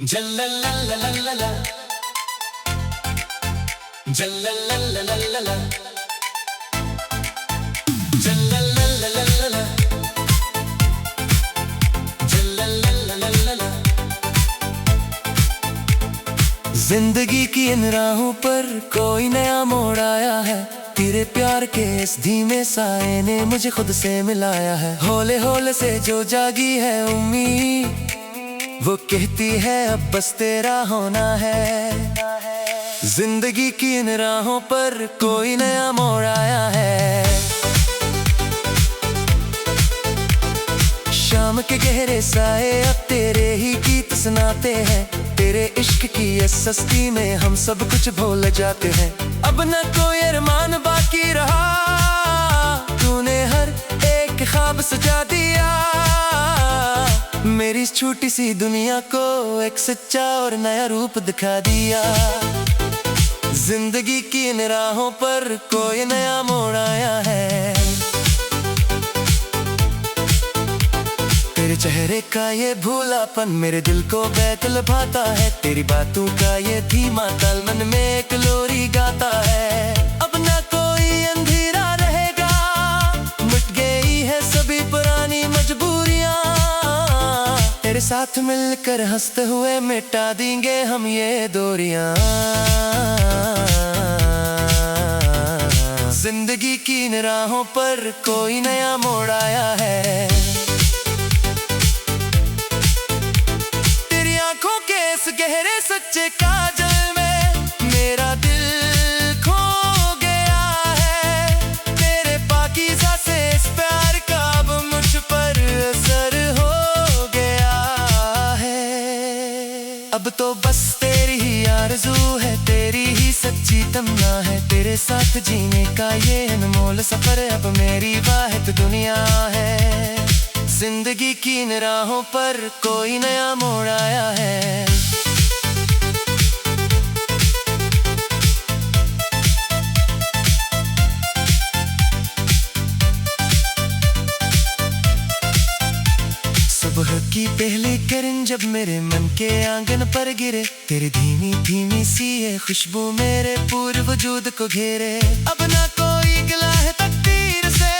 जल्लल्लल्लल्लल्ला जल्लल्लल्लल्लल्ला जल्लल्लल्लल्लल्ला जल्लल्लल्लल्लल्ला। जिंदगी की इन राहों पर कोई नया मोड़ आया है। तेरे प्यार के इस धीमे साए ने मुझे खुद से मिलाया है। होले होले से जो जागी है उम्मीद, वो कहती है अब बस तेरा होना है। जिंदगी की इन राहों पर कोई नया मोड़ आया है। शाम के गहरे साए अब तेरे ही गीत सुनाते हैं। तेरे इश्क की इस सस्ती में हम सब कुछ भूल जाते हैं। अब न कोई अरमान बाकी रहा, तूने हर एक ख्वाब सजा दिया। मेरी छोटी सी दुनिया को एक सच्चा और नया रूप दिखा दिया। जिंदगी की इन राहों पर कोई नया मोड़ आया है। तेरे चेहरे का ये भूलापन मेरे दिल को बैतल भाता है। तेरी बातों का ये धीमा ताल मन में एक लोरी गाता है। अब ना कोई अंधेरा रहेगा, मिट गई है सभी पुरानी मजबूरियां। तेरे साथ मिलकर हंसते हुए मिटा देंगे हम ये दूरियां। जिंदगी की इन राहों पर कोई नया मोड़ आया है। तेरी आंखों के इस गहरे सच्चे काजल में मेरा दिल खो गया है। तेरे पाकीज़ा से इस प्यार का अब मुझ पर असर हो गया है। अब तो बस तेरी ही आरज़ू है, तेरी ही सच्ची तमन्ना है। तेरे साथ जीने का ये अनमोल सफर अब मेरी वाहिद दुनिया है। जिंदगी की इन राहों पर कोई नया मोड़ आया है। सुबह की पहली किरण जब मेरे मन के आंगन पर गिरे, तेरी धीमी धीमी सी ये खुशबू मेरे पूरे वजूद को घेरे। अब ना कोई गिला है तकदीर से,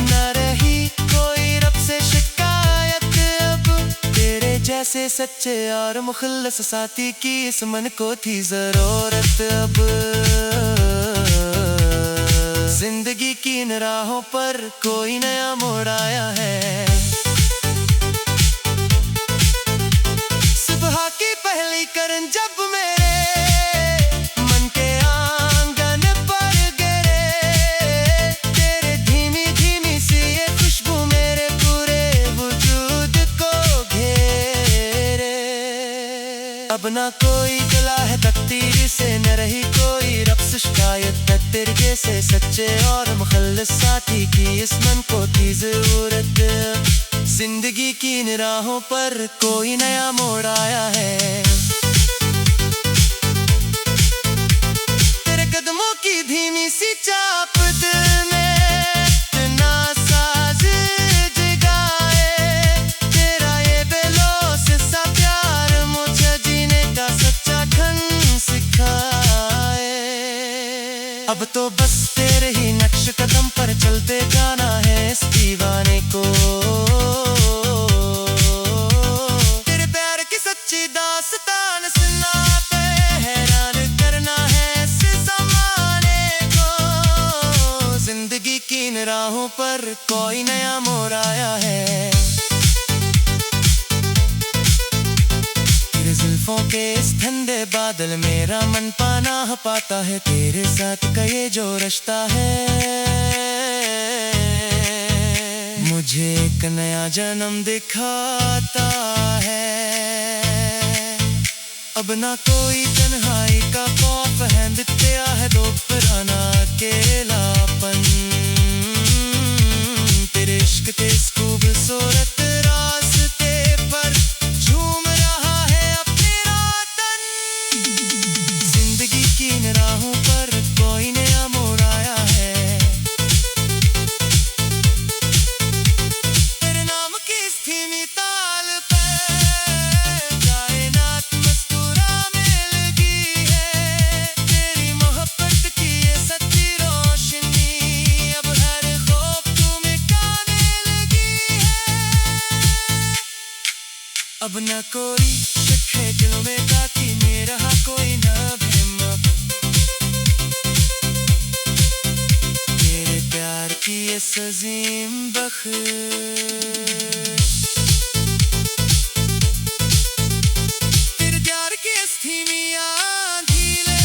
ना रही कोई रब से शिकायत। अब तेरे जैसे सच्चे और मुखल्लस साथी की इस मन को थी जरूरत। अब जिंदगी की इन राहों पर कोई नया मोड़ आया है। पहली करन जब मेरे मन के आंगन पर गिरे, तेरे धीमी धीमी सी ये खुशबू मेरे पूरे वजूद को घेरे। अब ना कोई गिला है तकदीर से, न रही कोई रब से शिकायत। तेरे जैसे सच्चे और मुखल्लिस साथी की इस मन को थी जरूरत। जिंदगी की इन राहों पर कोई नया मोड़ आया है। तेरे कदमों की धीमी सी चाप दिल में इतना साज जगाए। तेरा ये बेलौस सा प्यार मुझे जीने का सच्चा ढंग सिखाए। अब तो बस तेरे ही नक्श कदम पर चलते जाना है इस दीवाने को। तेरे प्यार की सच्ची दास्तान सुनाते हैरान करना है इस ज़माने को। जिंदगी की इन राहों पर कोई नया मोड़ आया है। तेरे जुल्फों के इस ठंडे बादल मेरा मन पनाह पाता है। तेरे साथ का ये जो रिश्ता है मुझे एक नया जन्म दिखाता है। अब ना कोई तन्हाई का खौफ है, बिताया है दो पुराना अकेलापन। तेरे इश्क के इस खूबसूरत रास्ते पर झूम रहा है अब मेरा तन। जिंदगी की इन राहों पर कोई नया मोड़ आया है। तेरे नाम की इस धीमी ताल पे कायनात अब न कोई शक है दिल में बाकी मेरा कोई ना भ्रम। तेरे प्यार की ये सजीम बख्श, तेरे प्यार की इस धीमी आंधीले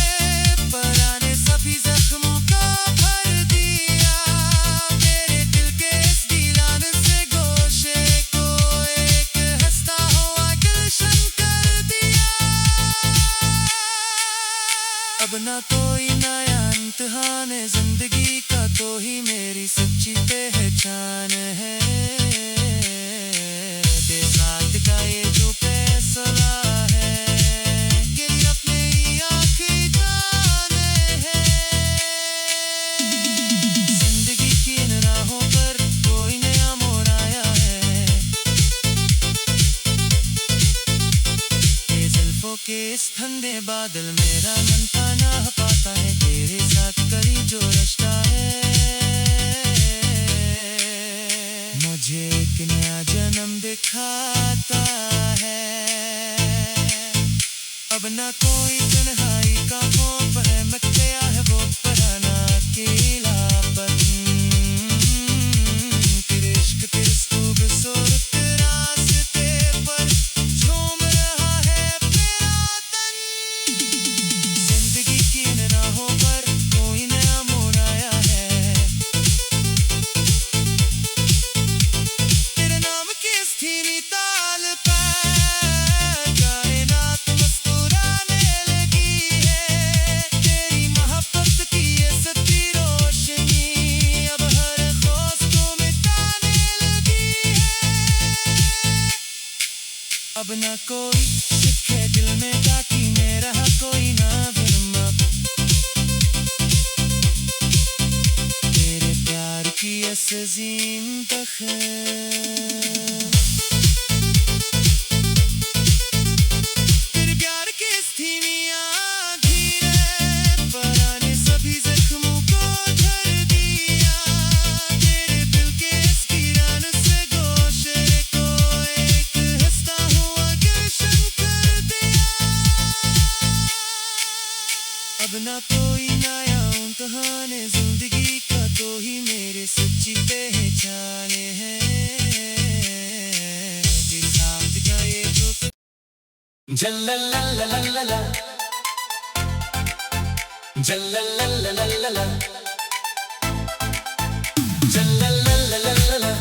पराने सभी जख्मों का भर दिया। मेरे दिल के इस वीरान से गोशे को एक हंसता हुआ गुलशन कर दिया। अब ना कोई नया इम्तिहान है जिंदगी का, तो ही मेरी सच्ची पहचान है। बेसात का ये जो फैसला है कि अपने ही आखिरी जाने है। जिंदगी की इन राहों पर कोई नया मोड़ आया है। ये जुल्फों के इस ठंडे बादल मेरा मन ताना पाता है। तेरे साथ करी जो रिश्ता है मुझे एक नया जन्म दिखाता है। अब ना कोई तन्हाई का खौफ है, मच गया है वो पुराना अकेलापन। तेरे इश्क तेरे खूबसूरत रास्ते पर झूम रहा है मेरा तन। जिंदगी की इन राहों पर कोई नया मोड़ आया है। तेरे नाम की इस धीमी ताल पर कायनात मुस्कुराने लगी है। तेरी मोहब्बत की ये सच्ची रोशनी अब हर खौफ को मिटाने लगी है। अब ना कोई शक है दिल में बाकी मेरा कोई ना भ्रम। तेरे प्यार की ये सजीम बख्श, तेरे प्यार की इस धीमी आंधीले पराने सभी जख्मों को भर दिया। तेरे दिल के इस वीरान से गोशे को एक हंसता हुआ गुलशन कर दिया। अब ना कोई नया इम्तिहान है जिंदगी का, तो ही मेरे सच्ची पहचान है। तेरे साथ का ये जो जल्लल्लल्लल्लल्ला जल्लल्लल्लल्लल्ला जल्लल्लल्लल्लल्ला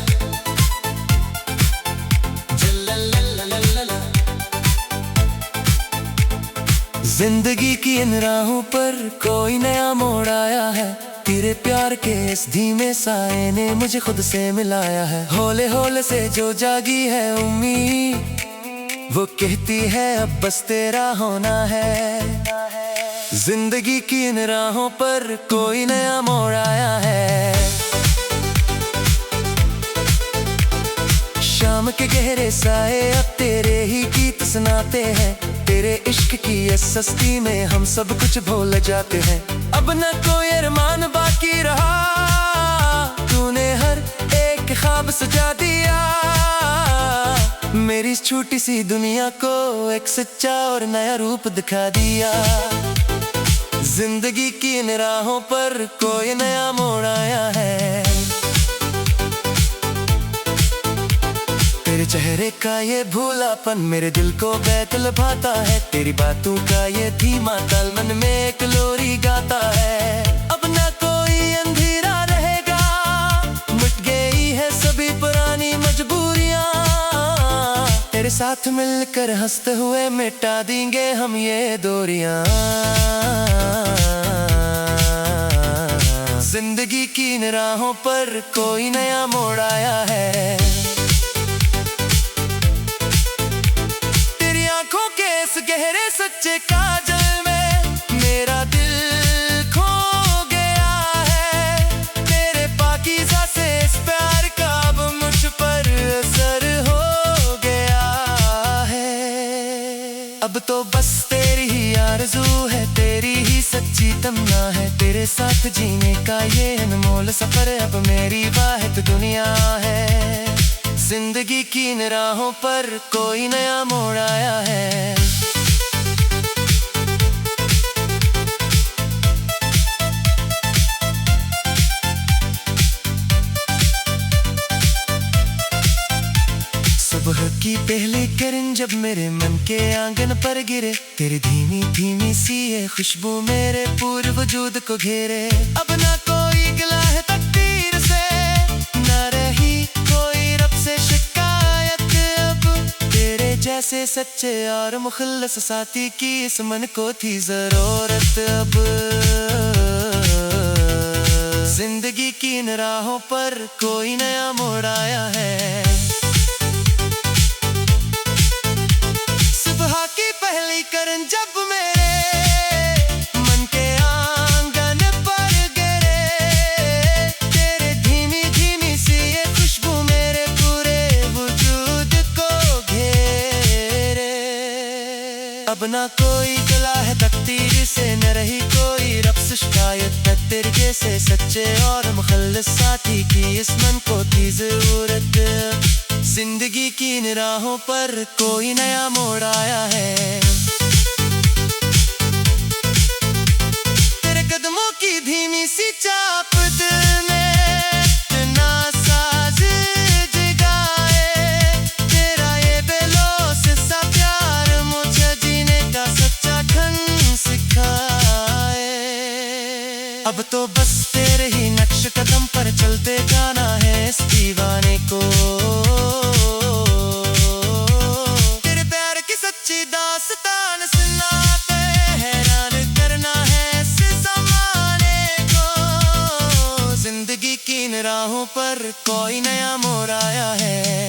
जल्लल्लल्लल्लल्ला। जिंदगी की इन राहों पर कोई नया मोड़ आया है। तेरे प्यार के इस धीमे साए ने मुझे खुद से मिलाया है। होले होले से जो जागी है उम्मीद, वो कहती है अब बस तेरा होना है। जिंदगी की इन राहों पर कोई नया मोड़ आया है। शाम के गहरे साए अब तेरे ही गीत सुनाते हैं। तेरे इश्क की ये सस्ती में हम सब कुछ भूल जाते हैं। अब न कोई अरमान बाकी रहा, तूने हर एक ख्वाब सजा दिया। मेरी इस छोटी सी दुनिया को एक सच्चा और नया रूप दिखा दिया। जिंदगी की इन राहों पर कोई नया मोड़ आया है। तेरे चेहरे का ये भूलापन मेरे दिल को बैतल भाता है। तेरी बातों का ये धीमा ताल मन में एक लोरी गाता है। अब ना कोई अंधेरा रहेगा, मिट गई है सभी पुरानी मजबूरियां। तेरे साथ मिलकर हंसते हुए मिटा देंगे हम ये दूरियां। जिंदगी की इन राहों पर कोई नया मोड़ आया है। तेरी आंखों के इस गहरे सच्चे काजल में मेरा दिल खो गया है। तेरे पाकीज़ा से इस प्यार का अब मुझ पर असर हो गया है। अब तो बस तेरी ही आरज़ू है, तेरी ही सच्ची तमन्ना है। तेरे साथ जीने का ये अनमोल सफर अब मेरी वाहिद दुनिया है। जिंदगी की इन राहों पर कोई नया मोड़ आया है। सुबह की पहली किरण जब मेरे मन के आंगन पर गिरे, तेरी धीमी धीमी सी ये खुशबू मेरे पूरे वजूद को घेरे। अब ना कोई गिला है तकदीर से, ना रही कोई रब से शिकायत। अब तेरे जैसे सच्चे और मुखल्लस साथी की इस मन को थी जरूरत। अब जिंदगी की इन राहों पर कोई नया मोड़ आया है। की पहली किरण जब मेरे मन के आंगन पर गिरे, तेरे धीमी धीमी सी ये खुशबू मेरे पूरे वजूद को घेरे। अब ना कोई गिला है तकदीर से, न रही कोई रब से शिकायत। तेरे जैसे सच्चे और मुखल्लिस साथी की इस मन को थी जरूरत। जिंदगी की इन राहों पर कोई नया मोड़ आया है। तेरे कदमों की धीमी सी चाप दिल में इतना साज जगाए। तेरा ये बेलौस सा प्यार मुझे जीने का सच्चा ढंग सिखाए। अब तो बस तेरे ही नक्श कदम पर चलते जाना है इस दीवाने को। तेरे प्यार की सच्ची दास्तान सुनाते हैरान करना है इस ज़माने को। जिंदगी की इन राहों पर कोई नया मोड़ आया है।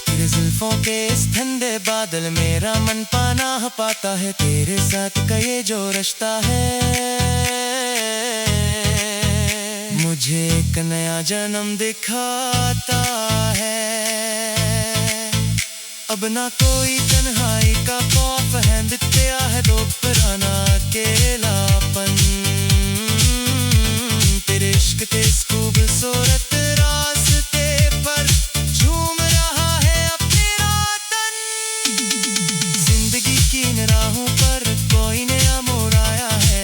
तेरे जुल्फों के इस ठंडे बादल मेरा मन पनाह पाता है। तेरे साथ का ये जो रिश्ता है मुझे एक नया जन्म दिखाता है। अब ना कोई तन्हाई का खौफ है, मिटाया है दो पुराना अकेलापन। तेरे इश्क के इस खूबसूरत रास्ते पर झूम रहा है अपना तन। जिंदगी की इन राहों पर कोई नया मोड़ आया है।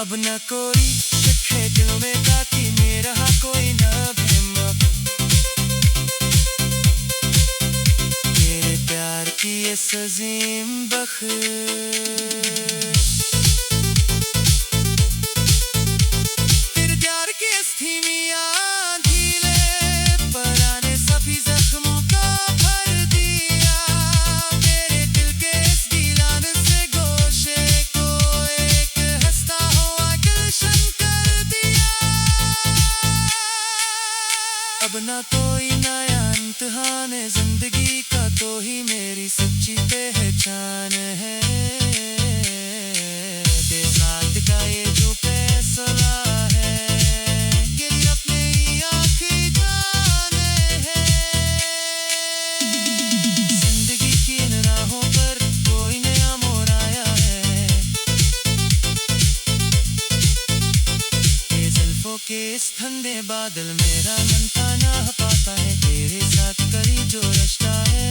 अब न कोई शक है दिल में बाकी मेरा कोई न भ्रम। तेरे प्यार की ये सजीम बख्श। तेरे प्यार की इस धीमी आंधी पुराने सभी जख्मों का भर दिया। तेरे दिल के इस वीरान से गोशे को एक हंसता कर दिया। अब ना कोई नया इम्तिहान है जिंदगी का, तो ही मेरी सच्ची पहचान है। तेरे साथ का ये जो फैसला है तेरी अपने ही आखिरी जान है। जिंदगी की इन राहों पर कोई नया मोड़ आया है। के इस ठंडे बादल मेरा मन पनाह पाता है। तेरे साथ करी जो रिश्ता है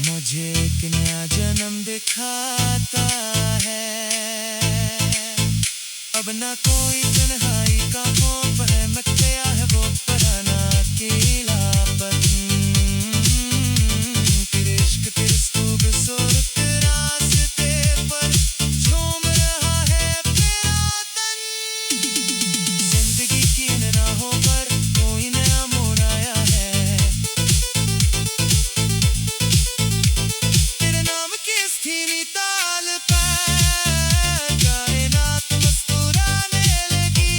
मुझे एक नया जन्म दिखाता है। अब ना कोई तन्हाई का खौफ है, मच गया है वो पुराना अकेलापन। तेरे इश्क के इस खूबसूरत रास्ते पर झूम रहा है मेरा तन। जिंदगी की इन राहों पर कोई नया मोड़ आया है। तेरे नाम की इस धीमी ताल पे कायनात मुस्कुराने लगी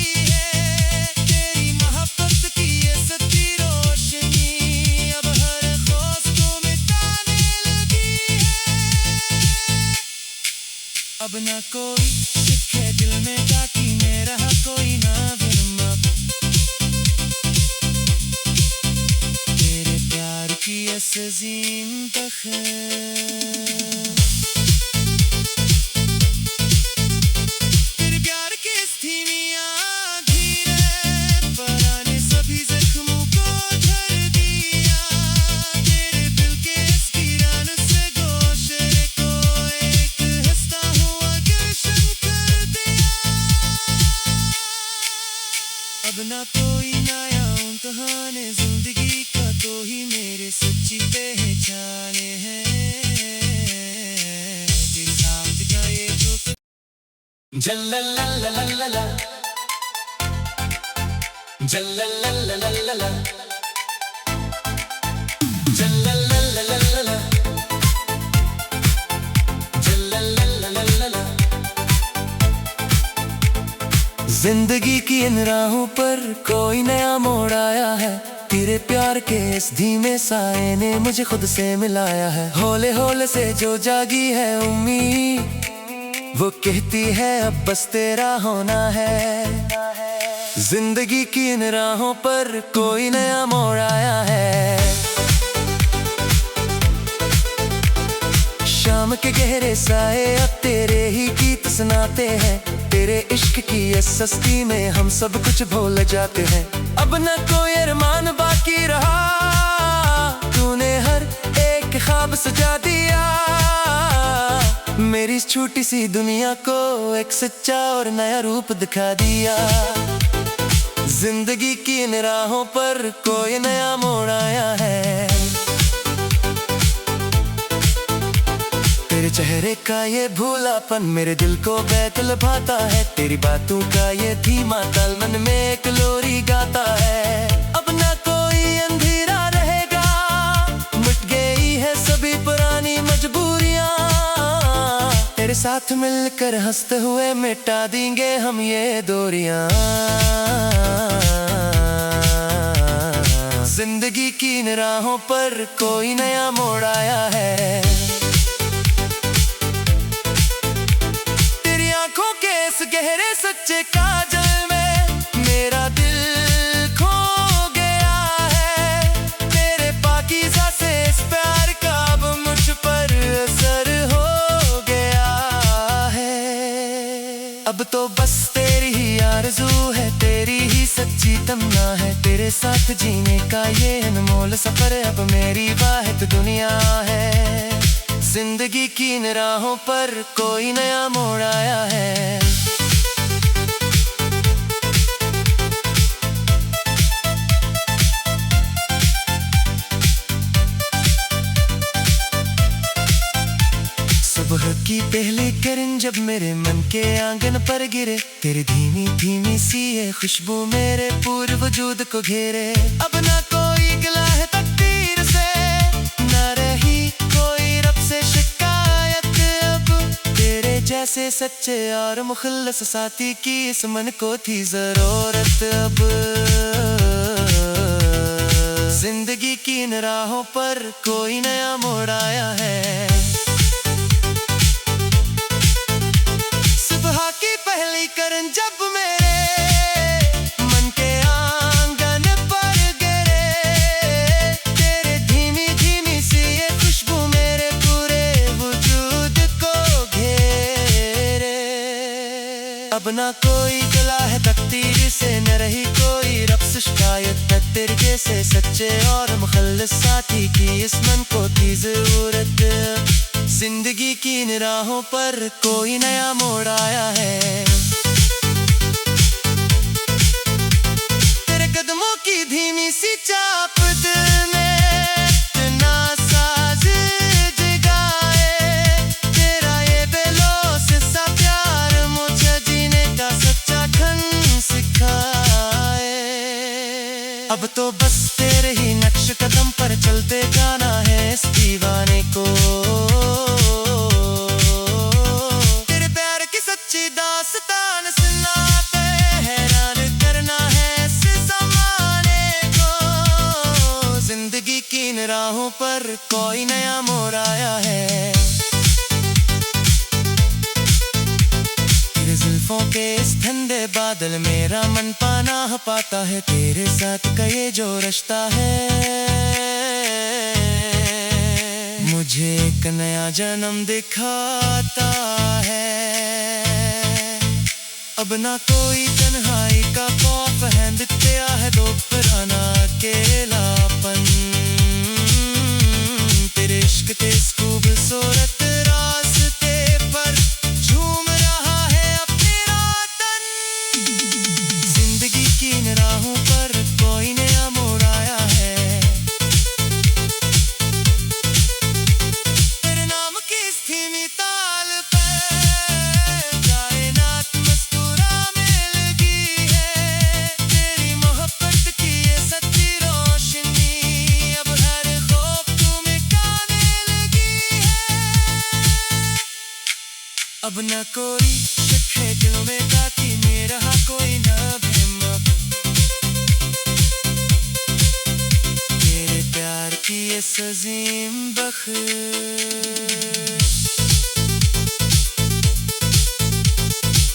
अब ना कोई शक है दिल में बाकी में रहा कोई ना भरम अब तेरे प्यार की असजीम बखैर तेरे प्यार की इस धीमी आंधी रे पराने सभी जख्मों को झड़ दिया तेरे दिल के इस वीरान से गोशरे को एक हंसता हुआ गुलशन कर दिया अब ना कोई नया इम्तिहान जिंदगी का तो ही मेरे सच्ची पहचान है तेरे साथ का ये जो जल्लल्लल्लल्लल्ला जल्लल्लल्लल्लल्ला जल्लल्लल्लल्लल्ला जल्लल्लल्लल्लल्ला जिंदगी की इन राहों पर कोई नया मोड़ आया है तेरे प्यार के इस धीमे साए ने मुझे खुद से मिलाया है होले होले से जो जागी है उम्मीद वो कहती है अब बस तेरा होना है जिंदगी की इन राहों पर कोई नया मोड़ आया है शाम के गहरे साए अब तेरे ही गीत सुनाते हैं तेरे इश्क की इस सस्ती में हम सब कुछ भूल जाते हैं अब न कोई अरमान बाकी रहा तूने हर एक ख्वाब सजा दिया मेरी इस छोटी सी दुनिया को एक सच्चा और नया रूप दिखा दिया जिंदगी की इन राहों पर कोई नया मोड़ आया है तेरे चेहरे का ये भूलापन मेरे दिल को बैतल भाता है तेरी बातों का ये धीमा ताल मन में एक लोरी गाता है अब ना कोई अंधेरा रहेगा मिट गई है सभी पुरानी मजबूरियां तेरे साथ मिलकर हंसते हुए मिटा देंगे हम ये दूरियां जिंदगी की इन राहों पर कोई नया मोड़ आया है तेरी आंखों के इस गहरे सच्चे काजल में मेरा दिल खो गया है तेरे पाकीज़ा से इस प्यार का अब मुझ पर असर हो गया है अब तो बस तेरी ही आरज़ू है तेरी ही सच्ची तमन्ना है तेरे साथ जीने का ये अनमोल सफर अब मेरी वाहिद दुनिया है जिंदगी की इन राहों पर कोई नया मोड़ आया है सुबह की पहली किरण जब मेरे मन के आंगन पर गिरे तेरी धीमी धीमी सी ये खुशबू मेरे पूरे वजूद को घेरे अब ना कोई गिला है तकदीर से ना रही कोई रब से शिकायत अब तेरे जैसे सच्चे और मुखल्लस साथी की इस मन को थी जरूरत अब जिंदगी की इन राहों पर कोई नया मोड़ आया है की पहली किरण जब मेरे मन के आंगन पर गिरे तेरे धीमी धीमी सी ये खुशबू मेरे पूरे वजूद को घेरे अब ना कोई गला है तकदीर से न रही कोई रब से शिकायत तेरे जैसे सच्चे और मुखल्लिस साथी की इस मन को थी जरूरत जिंदगी की इन राहों पर कोई नया मोड़ आया है तेरे कदमों की धीमी सी चाप दिल में इतना साज जगाए तेरा ये बेलोस सा प्यार मुझे जीने का सच्चा ढंग सिखाए अब तो बस तेरे ही नक्श कदम पर चलते जाना है इस दीवाने को दास्तान सुनाते हैरान करना है इस ज़माने को जिंदगी की इन राहों पर कोई नया मोड़ आया है जुल्फों के इस ठंडे बादल मेरा मन पनाह पाता है। तेरे साथ का ये जो रिश्ता है मुझे एक नया जन्म दिखाता है। अब ना कोई तन्हाई का खौफ है, दिखता है दोपहराना अकेलापन। तेरे इश्क के इस खूबसूरत रास्ते पर झूम रहा है अब मेरा तन। जिंदगी की इन राहों पर कोई नया मोड़ आया है। तेरे नाम की इस धीमी ताल पे कायनात मुस्कुराने लगी है। तेरी मोहब्बत की ये सच्ची रोशनी अब हर खौफ को मिटाने लगी है। अब न कोई शक है दिल में बाकी मेरा कोई न भ्रम। तेरे प्यार की ये अजीम बख्श।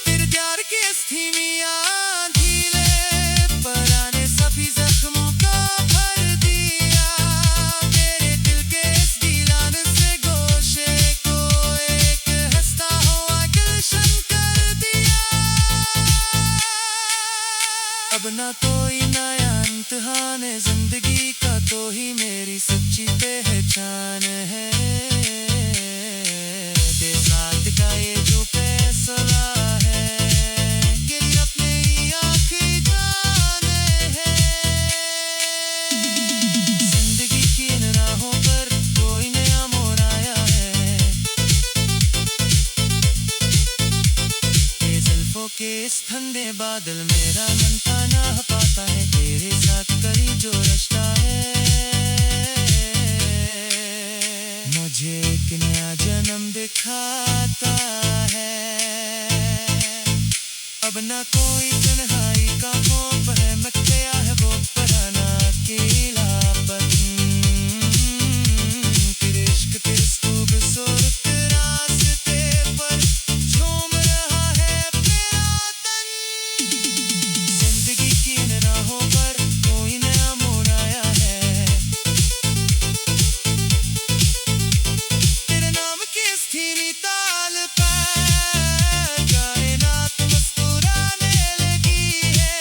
तेरे प्यार की इस धीमी आंधी ले पराने सभी जख्मों को भर दिया। तेरे दिल के इस वीरान से गोशे को एक हंसता हुआ गुलशन कर दिया। अब ना कोई नया इम्तिहान है जिंदगी का, तो ही मेरी सच्ची पहचान है। तेरे साथ का ये जो फैसला है ये अपने ही आखिरी जान है। जिंदगी की इन राहों पर कोई नया मोड़ आया है। ये जुल्फों के इस ठंडे बादल मेरा मन पनाह पाता है। तेरे साथ करी जो रिश्ता है मुझे एक नया जन्म दिखाता है। अब ना कोई तन्हाई का खौफ है, मिट गया है वो पुराना अकेलापन। तेरे इश्क के इस खूबसूरत रास्ते पर झूम रहा है मेरा तन। जिंदगी की इन राहों पर कोई नया मोड़ आया है। तेरे नाम की इस धीमी ताल पे कायनात मुस्कुराने लगी है।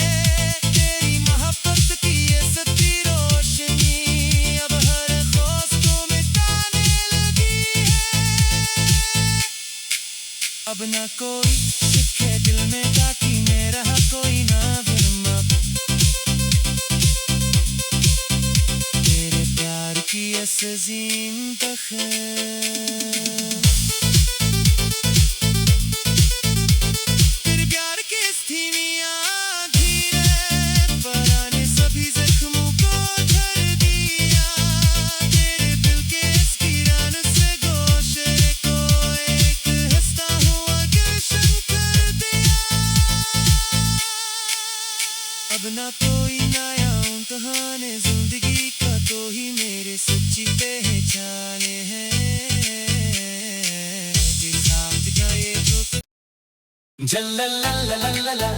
तेरी मोहब्बत की ये सच्ची रोशनी अब हर खौफ को मिटाने लगी है। अब ना कोई शक है दिल में बाकी मेरा कोई ना भ्रम। तेरे प्यार की इस अजीम बख्श। तेरे प्यार की इस धीमी आंधी ने पराने सभी जख्मों को भर दिया। तेरे दिल के इस वीरान से गोशे को एक हंसता हुआ गुलशन कर दिया। अब ना कोई नया इम्तिहान है जिंदगी का, तो ही मेरे सच्ची पहचान है। तेरे साथ का ये जो जल्लल्लल्लल्लल्ला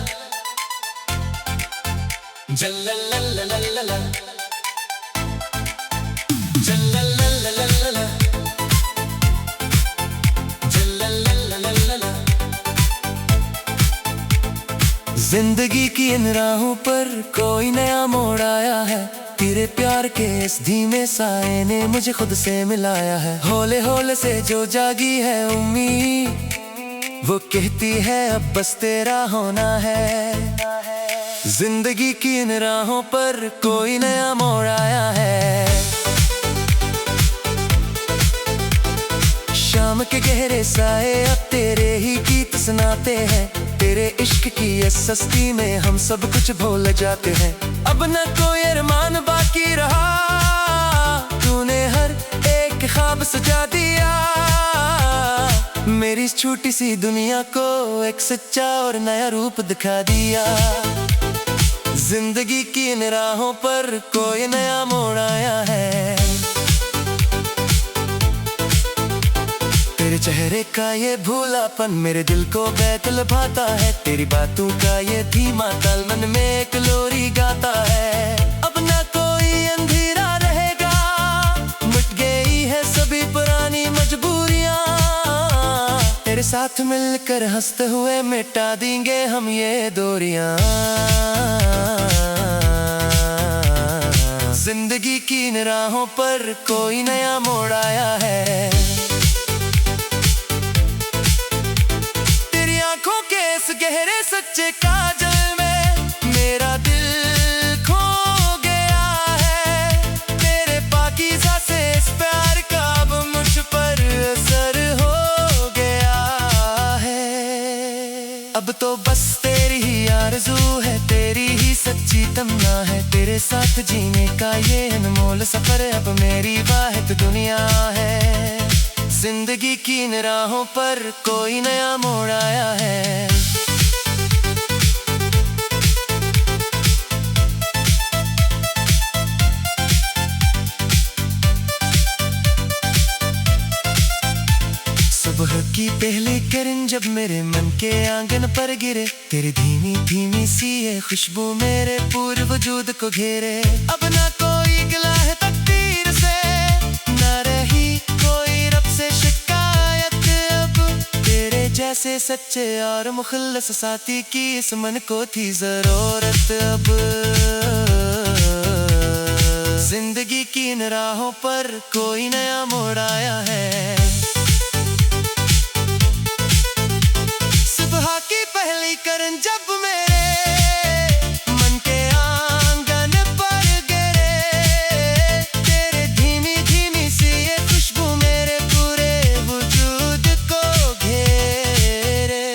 जल्लल्लल्लल्लल्ला जल्लल्लल्लल्लल्ला जल्लल्लल्लल्लल्ला। जिंदगी की इन राहों पर कोई नया मोड़ आया है। तेरे प्यार के इस धीमे साए ने मुझे खुद से मिलाया है। होले होले से जो जागी है उम्मीद वो कहती है अब बस तेरा होना है। जिंदगी की इन राहों पर कोई नया मोड़ आया है। शाम के गहरे साए अब तेरे ही गीत सुनाते हैं। तेरे इश्क की ये सस्ती में हम सब कुछ भूल जाते हैं। अब न कोई अरमान बाकी रहा, तूने हर एक ख्वाब सजा दिया। मेरी इस छोटी सी दुनिया को एक सच्चा और नया रूप दिखा दिया। जिंदगी की इन राहों पर कोई नया मोड़ आया है। तेरे चेहरे का ये भूलापन मेरे दिल को बैतल भाता है। तेरी बातों का ये धीमा ताल मन में एक लोरी गाता है। अब ना कोई अंधेरा रहेगा, मिट गई है सभी पुरानी मजबूरियां। तेरे साथ मिलकर हंसते हुए मिटा देंगे हम ये दूरियां। जिंदगी की इन राहों पर कोई नया मोड़ आया है। तेरी आंखों के इस गहरे सच्चे काजल में मेरा दिल खो गया है। तेरे पाकीज़ा से इस प्यार का अब मुझ पर असर हो गया है। अब तो बस तेरी ही आरज़ू है, तेरी ही सच्ची तमन्ना है। तेरे साथ जीने का ये अनमोल सफर अब मेरी वाहिद दुनिया है। जिंदगी की इन राहों पर कोई नया मोड़ आया है। सुबह की पहली किरण जब मेरे मन के आंगन पर गिरे, तेरी धीमी धीमी सी ये खुशबू मेरे पूरे वजूद को घेरे। अब ना कोई गिला है तकदीर से, ना रही कोई रब से शिकायत। अब तेरे जैसे सच्चे और मुखल्लस साथी की इस मन को थी जरूरत। अब जिंदगी की इन राहों पर कोई नया मोड़ आया है। की पहली किरण जब मेरे मन के आंगन पर गिरे, तेरे धीमी धीमी सी ये खुशबू मेरे पूरे वजूद को घेरे।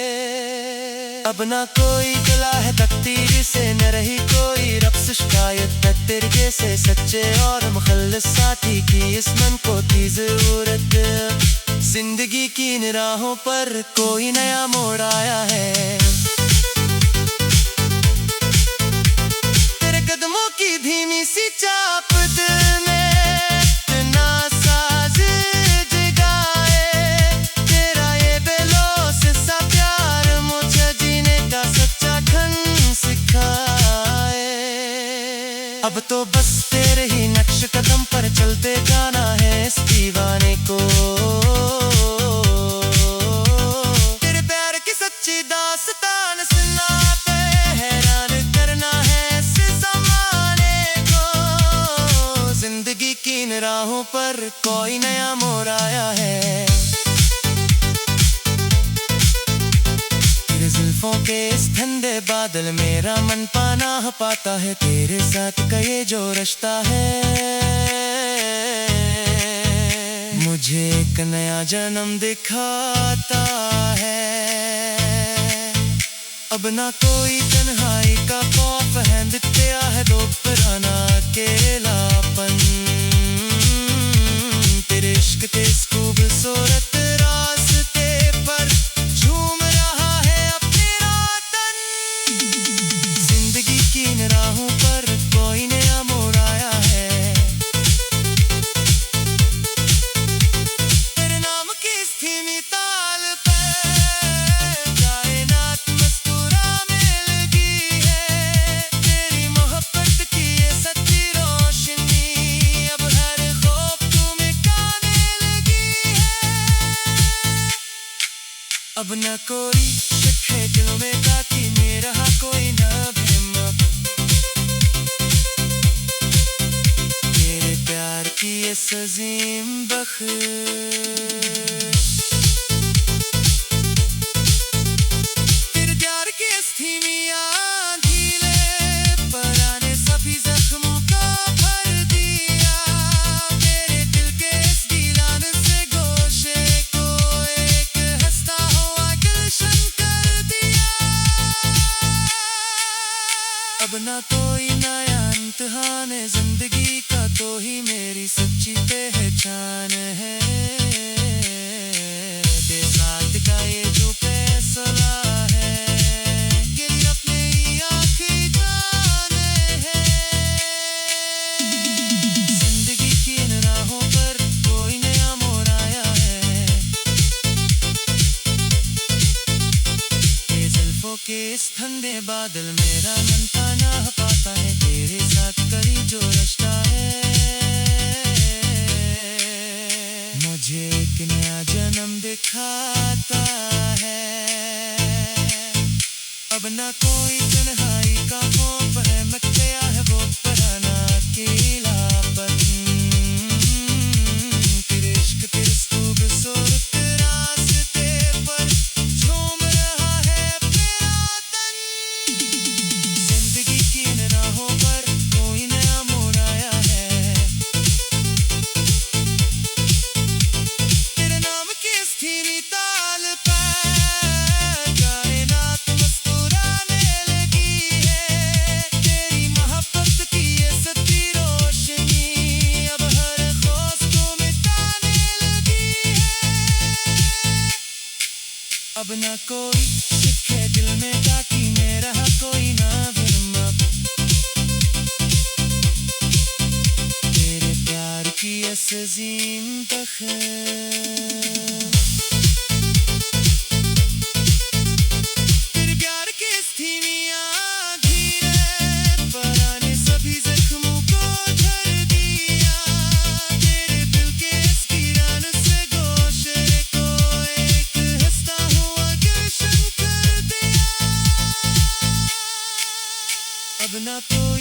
अब ना कोई गला है तकदीर से, न रही कोई रब से शिकायत। तेरे जैसे सच्चे और मुखल्लिस साथी की इस मन को थी जरूरत। जिंदगी की इन राहों पर कोई नया मोड़ आया है। तेरे कदमों की धीमी सी चाप दिल में इतना साज जगाए। तेरा ये बेलौस सा प्यार मुझे जीने का सच्चा ढंग सिखाए। अब तो बस तेरे ही नक्श कदम पर चलते जाना है इस दीवाने को। तेरे प्यार की सच्ची दास्तान सुनाते हैरान करना है इस ज़माने को। जिंदगी की इन राहों पर कोई नया मोड़ आया है। तेरे जुल्फों के इस ठंडे बादल मेरा मन पनाह पाता है। तेरे साथ का ये जो रिश्ता है मुझे एक नया जन्म दिखाता है। अब ना कोई तन्हाई का खौफ है, मिटाया है दो पुराना अकेलापन। तेरे इश्क के इस खूबसूरत रास्ते पर झूम रहा है अब मेरा तन। जिंदगी की इन राहों पर कोई नया मोड़ आया है। तेरे नाम की इस धीमी ताल पर कायनात मुस्कुराने लगी है। तेरी मोहब्बत की ये सच्ची रोशनी अब हर खौफ को मिटाने लगी है। अब न कोई शक है दिलों में बाकी मेरा कोई न भ्रम। तेरे प्यार की ये सजीम बख्श। तेरे प्यार की इस धीमी आंधीले पुराने सभी जख्मों का भर दिया। तेरे दिल के इस गीलान से गोशे को एक हंसता हुआ गुलशन कर दिया। अब ना कोई नया इम्तिहान है जिंदगी का, तो ही मेरी सच्ची पहचान है। तेरे साथ का ये जो फैसला है ये अपने ही आखिरी जाने है। जिंदगी की इन राहों पर कोई नया मोड़ आया है। के इस ठंडे बादल मेरा मन ताना पाता है तेरे साथ कहीं जो रिश्ता है मुझे एक नया जन्म दिखाता है अब ना कोई तन्हाई का खौफ है मच गया है वो पुराना अकेलापन तेरे इश्क तेरे खूबसूरत रास्ते पर झूम रहा है मेरा तन जिंदगी की इन राहों पर कोई नया मोड़ आया है तेरे नाम की इस धीमी ताल पर कायनात मुस्कुराने लगी है तेरी मोहब्बत की ये सच्ची रोशनी अब हर खौफ को मिटाने लगी है अब ना कोई शक है दिल में ताकि मैं रहा कोई ना भरम अब तेरे प्यार की अज़ीम बख़्तर तेरे प्यार की इस धीमी आँखीं पुराने सभी जख्मों को झड़ दिया तेरे दिल के इस वीरान से गोशे को एक हंसता हुआ गुलशन कर दिया अब ना कोई